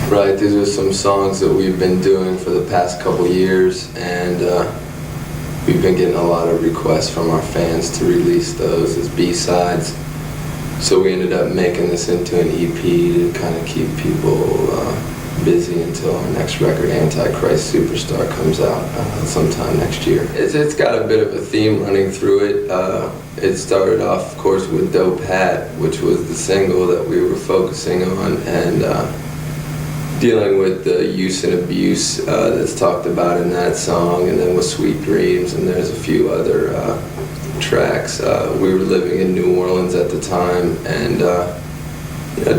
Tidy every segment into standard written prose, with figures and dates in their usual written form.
Right, these are some songs that we've been doing for the past couple years, and we've been getting a lot of requests from our fans to release those as B-sides. So we ended up making this into an EP to kind of keep people busy until our next record, Antichrist Superstar, comes out sometime next year. It's got a bit of a theme running through it. It started off, of course, with Dope Hat, which was the single that we were focusing on, and dealing with the use and abuse that's talked about in that song, and then with Sweet Dreams, and there's a few other tracks. We were living in New Orleans at the time, and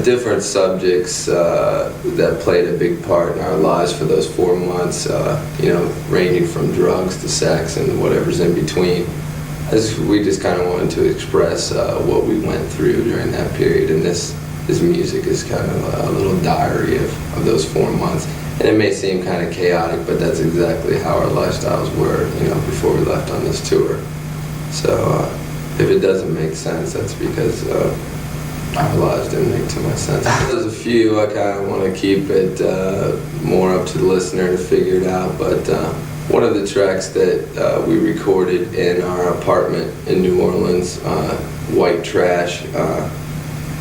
different subjects that played a big part in our lives for those 4 months, ranging from drugs to sex and whatever's in between. We just kind of wanted to express what we went through during that period, and this music is kind of a little diary of those 4 months. And it may seem kind of chaotic, but that's exactly how our lifestyles were, before we left on this tour. So if it doesn't make sense, that's because our lives didn't make too much sense. There's a few I kind of want to keep it more up to the listener to figure it out, but one of the tracks that we recorded in our apartment in New Orleans, White Trash,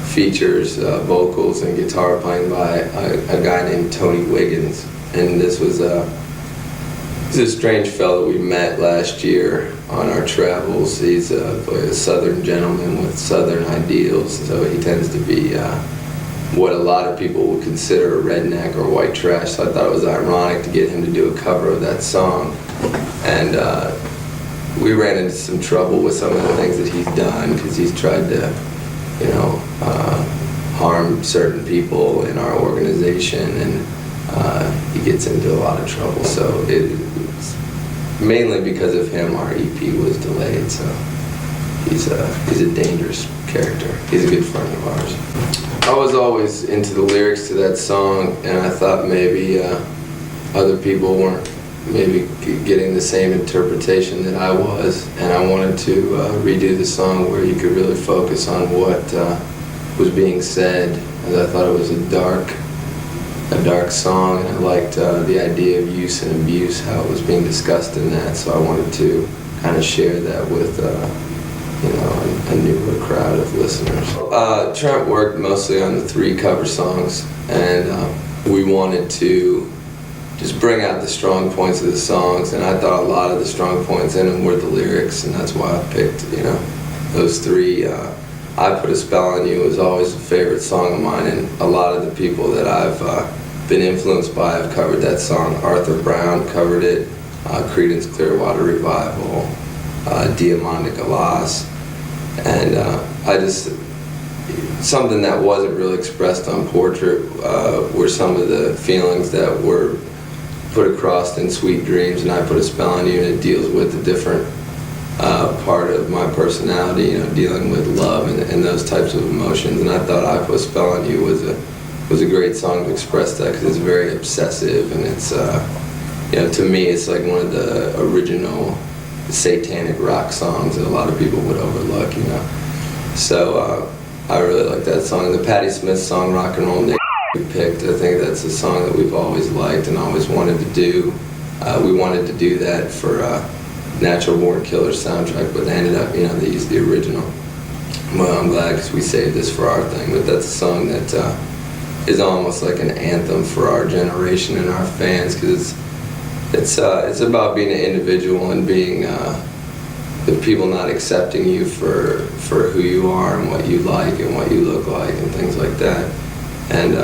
features vocals and guitar playing by a guy named Tony Wiggins. And this was he's a strange fellow we met last year on our travels. He's a southern gentleman with southern ideals, so he tends to be what a lot of people would consider a redneck or white trash. So I thought it was ironic to get him to do a cover of that song. And we ran into some trouble with some of the things that he's done, because he's tried to harm certain people in our organization, and he gets into a lot of trouble. So it's mainly because of him our EP was delayed. So he's a dangerous character. He's a good friend of ours. I was always into the lyrics to that song, and I thought maybe other people weren't maybe getting the same interpretation that I was, and I wanted to redo the song where you could really focus on what was being said, as I thought it was a dark song, and I liked the idea of use and abuse, how it was being discussed in that, so I wanted to kind of share that with a newer crowd of listeners. Trent worked mostly on the 3 cover songs, and we wanted to just bring out the strong points of the songs, and I thought a lot of the strong points in them were the lyrics, and that's why I picked, those 3. I Put a Spell on You was always a favorite song of mine, and a lot of the people that I've been influenced by have covered that song. Arthur Brown covered it, Creedence Clearwater Revival, Diamante Galas, and something that wasn't really expressed on Portrait were some of the feelings that were put across in Sweet Dreams, and I Put a Spell on You, and it deals with a different part of my personality, dealing with love and those types of emotions. And I thought I Put a Spell on You was a great song to express that, because it's very obsessive, and it's to me it's like one of the original satanic rock songs that a lot of people would overlook, So I really like that song. And the Patti Smith song, Rock and Roll we picked, I think that's a song that we've always liked and always wanted to do. We wanted to do that for Natural Born Killers soundtrack, but they ended up, they used the original. Well, I'm glad, because we saved this for our thing, but that's a song that is almost like an anthem for our generation and our fans, because it's about being an individual and being the people not accepting you for who you are and what you like and what you look like and things like that. And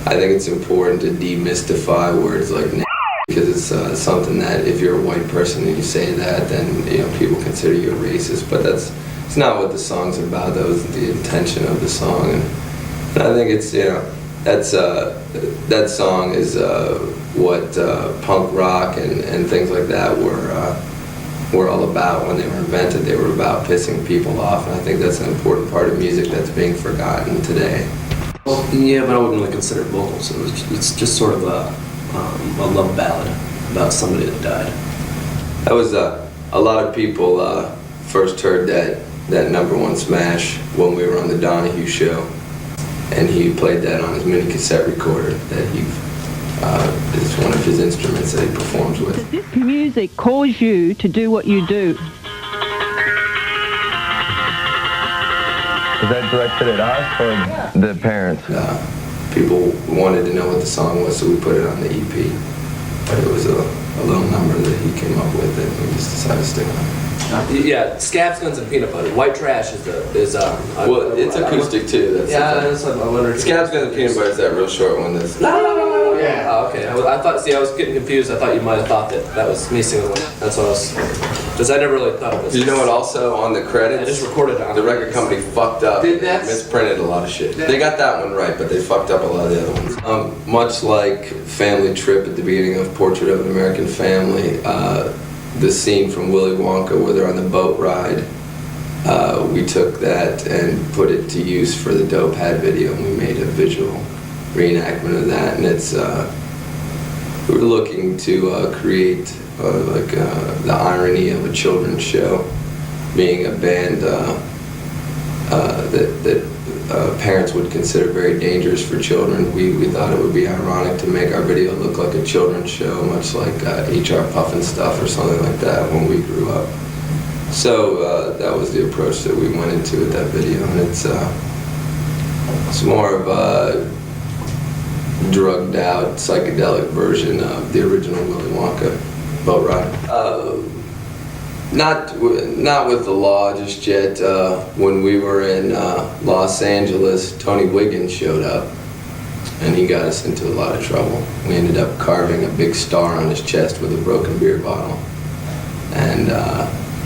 I think it's important to demystify words like n***, because it's something that if you're a white person and you say that, then people consider you a racist. But it's not what the song's about. That was the intention of the song, and I think it's that song is what punk rock and things like that were all about when they were invented. They were about pissing people off, and I think that's an important part of music that's being forgotten today. Well, yeah, but I wouldn't really consider it vocals. It's just sort of a love ballad about somebody that died. That was a lot of people first heard that #1 smash when we were on the Donahue show, and he played that on his mini cassette recorder that he is one of his instruments that he performs with. Does this music cause you to do what you do? Was that directed at us or the parents? People wanted to know what the song was, so we put it on the EP. But it was a little number that he came up with, and we just decided to stick on it. Yeah, Scabs, Guns, and Peanut Butter. White Trash is well, it's acoustic too. That's what I wondered. Scabs, Guns, and Peanut Butter is that real short one. That's Yeah. Oh, okay. I thought. See, I was getting confused. I thought you might have thought that was me singing one. That's what I was. Because I never really thought of this. You know what? Also on the credits, I just recorded it on the record company fucked up. Did that? Misprinted a lot of shit. They got that one right, but they fucked up a lot of the other ones. Much like Family Trip at the beginning of Portrait of an American Family, the scene from Willy Wonka where they're on the boat ride, we took that and put it to use for the Dope Hat video, and we made a visual reenactment of that. And it's we were looking to create the irony of a children's show, being a band that parents would consider very dangerous for children. We thought it would be ironic to make our video look like a children's show, much like H.R. Pufnstuf or something like that when we grew up. So that was the approach that we went into with that video, and it's more of a drugged out psychedelic version of the original Willy Wonka boat ride. Not with the law just yet. When we were in Los Angeles, Tony Wiggins showed up, and he got us into a lot of trouble. We ended up carving a big star on his chest with a broken beer bottle, and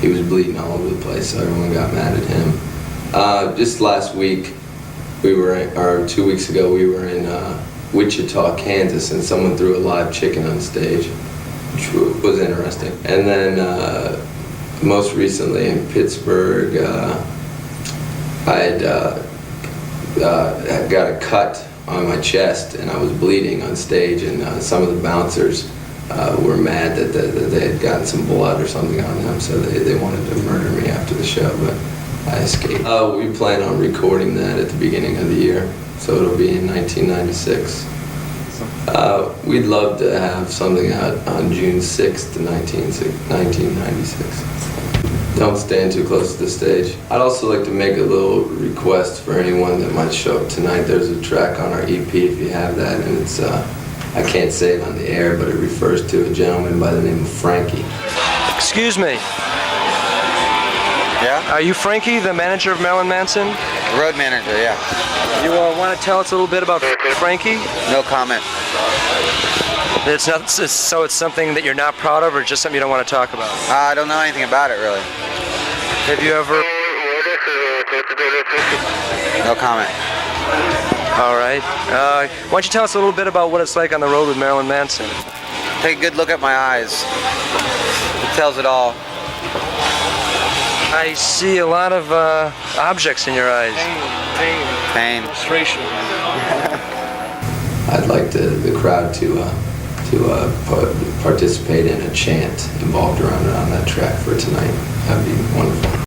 he was bleeding all over the place, so everyone got mad at him. Just last week, or 2 weeks ago, we were in Wichita, Kansas, and someone threw a live chicken on stage, which was interesting. And then most recently in Pittsburgh, I had got a cut on my chest and I was bleeding on stage, and some of the bouncers were mad that they had gotten some blood or something on them, so they wanted to murder me after the show, but I escaped. We plan on recording that at the beginning of the year, so it'll be in 1996. We'd love to have something out on June 6th, 1996. Don't stand too close to the stage. I'd also like to make a little request for anyone that might show up tonight. There's a track on our EP, if you have that, and it's, I can't say it on the air, but it refers to a gentleman by the name of Frankie. Excuse me. Yeah? Are you Frankie, the manager of Marilyn Manson? Road manager, yeah. You want to tell us a little bit about Frankie? No comment. It's not, so it's something that you're not proud of, or just something you don't want to talk about? I don't know anything about it, really. Have you ever... No comment. All right. Why don't you tell us a little bit about what it's like on the road with Marilyn Manson? Take a good look at my eyes. It tells it all. I see a lot of objects in your eyes. Pain. Frustration. I'd like the crowd to participate in a chant involved around that track for tonight. That'd be wonderful.